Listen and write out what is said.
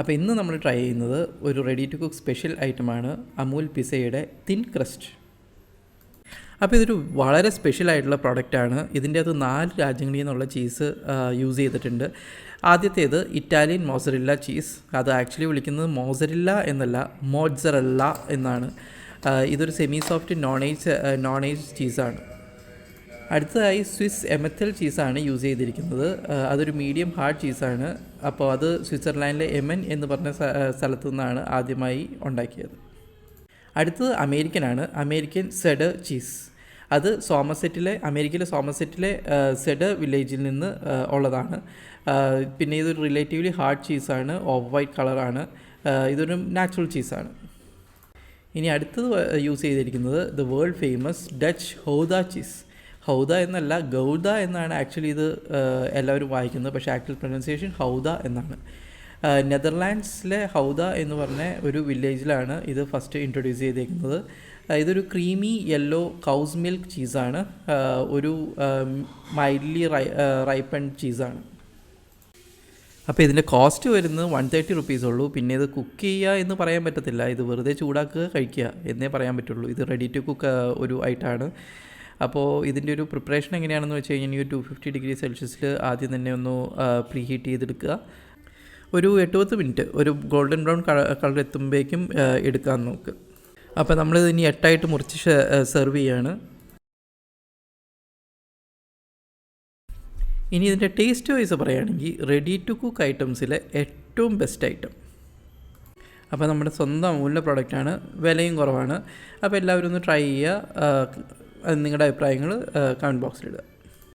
അപ്പോൾ ഇന്ന് നമ്മൾ ട്രൈ ചെയ്യുന്നത് ഒരു റെഡി ടു കുക്ക് സ്പെഷ്യൽ ഐറ്റമാണ് അമൂൽ പിസയുടെ തിൻ ക്രസ്റ്റ്. അപ്പോൾ ഇതൊരു വളരെ സ്പെഷ്യലായിട്ടുള്ള പ്രോഡക്റ്റാണ്. ഇതിൻ്റെ അത് 4 രാജ്യങ്ങളിൽ നിന്നുള്ള ചീസ് യൂസ് ചെയ്തിട്ടുണ്ട്. ആദ്യത്തേത് ഇറ്റാലിയൻ മോസറില്ല ചീസ്. അത് ആക്ച്വലി വിളിക്കുന്നത് മോസറില്ല എന്നല്ല, മോഡ്സറല്ല എന്നാണ്. ഇതൊരു സെമി സോഫ്റ്റ് നോൺ ഏജ് ചീസാണ്. അടുത്തതായി സ്വിസ് എമത്തൽ ചീസാണ് യൂസ് ചെയ്തിരിക്കുന്നത്. അതൊരു മീഡിയം ഹാർഡ് ചീസാണ്. അപ്പോൾ അത് സ്വിറ്റ്സർലാൻഡിലെ എമൻ എന്ന് പറഞ്ഞ സ്ഥലത്തു നിന്നാണ് ആദ്യമായി ഉണ്ടാക്കിയത്. അടുത്തത് അമേരിക്കൻ സെഡർ ചീസ്. അത് അമേരിക്കയിലെ സോമസെറ്റിലെ സെഡർ വില്ലേജിൽ നിന്ന് ഉള്ളതാണ്. പിന്നെ ഇതൊരു റിലേറ്റീവ്ലി ഹാർഡ് ചീസാണ്, ഓഫ് വൈറ്റ് കളറാണ്. ഇതൊരു നാച്ചുറൽ ചീസാണ്. ഇനി അടുത്തത് യൂസ് ചെയ്തിരിക്കുന്നത് the world famous Dutch Houda cheese. Houda എന്നല്ല, ഗൗദ എന്നാണ് ആക്ച്വലി ഇത് എല്ലാവരും വായിക്കുന്നത്. പക്ഷേ ആക്ച്വൽ പ്രൊനൗൺസിയേഷൻ ഹൗദ എന്നാണ്. നെതർലാൻഡ്സിലെ ഹൗദ എന്ന് പറഞ്ഞ ഒരു വില്ലേജിലാണ് ഇത് ഫസ്റ്റ് ഇൻട്രൊഡ്യൂസ് ചെയ്തേക്കുന്നത്. ഇതൊരു ക്രീമി യെല്ലോ കൗസ് മിൽക്ക് ചീസാണ്. ഒരു മൈൽഡ്ലി റൈപ്പൻഡ് ചീസാണ്. അപ്പോൾ ഇതിൻ്റെ കോസ്റ്റ് വരുന്നത് 130 റുപ്പീസ് ഉള്ളൂ. പിന്നെ ഇത് കുക്ക് ചെയ്യുക എന്ന് പറയാൻ പറ്റത്തില്ല. ഇത് വെറുതെ ചൂടാക്കുക, കഴിക്കുക എന്നേ പറയാൻ പറ്റുള്ളൂ. ഇത് റെഡി ടു കുക്ക് ഒരു ഐറ്റമാണ്. അപ്പോൾ ഇതിൻ്റെ ഒരു പ്രിപ്പറേഷൻ എങ്ങനെയാണെന്ന് വെച്ച് കഴിഞ്ഞാൽ 250 ഡിഗ്രി സെൽഷ്യസിൽ ആദ്യം തന്നെ ഒന്ന് പ്രീ ഹീറ്റ് ചെയ്തെടുക്കുക. ഒരു 8-10 മിനിറ്റ് ഒരു ഗോൾഡൻ ബ്രൗൺ കളർ എത്തുമ്പോഴേക്കും എടുക്കാൻ നോക്കുക. അപ്പോൾ നമ്മളിത് ഇനി 8ആയിട്ട് മുറിച്ച് സെർവ് ചെയ്യാണ്. ഇനി ഇതിൻ്റെ ടേസ്റ്റ് വൈസ് പറയുകയാണെങ്കിൽ റെഡി ടു കുക്ക് ഐറ്റംസിലെ ഏറ്റവും ബെസ്റ്റ് ഐറ്റം. അപ്പോൾ നമ്മുടെ സ്വന്തം അമൂലിൻ്റെ പ്രോഡക്റ്റാണ്, വിലയും കുറവാണ്. അപ്പോൾ എല്ലാവരും ഒന്ന് ട്രൈ ചെയ്യുക. നിങ്ങളുടെ അഭിപ്രായങ്ങൾ കമൻറ്റ് ബോക്സിലിടുക.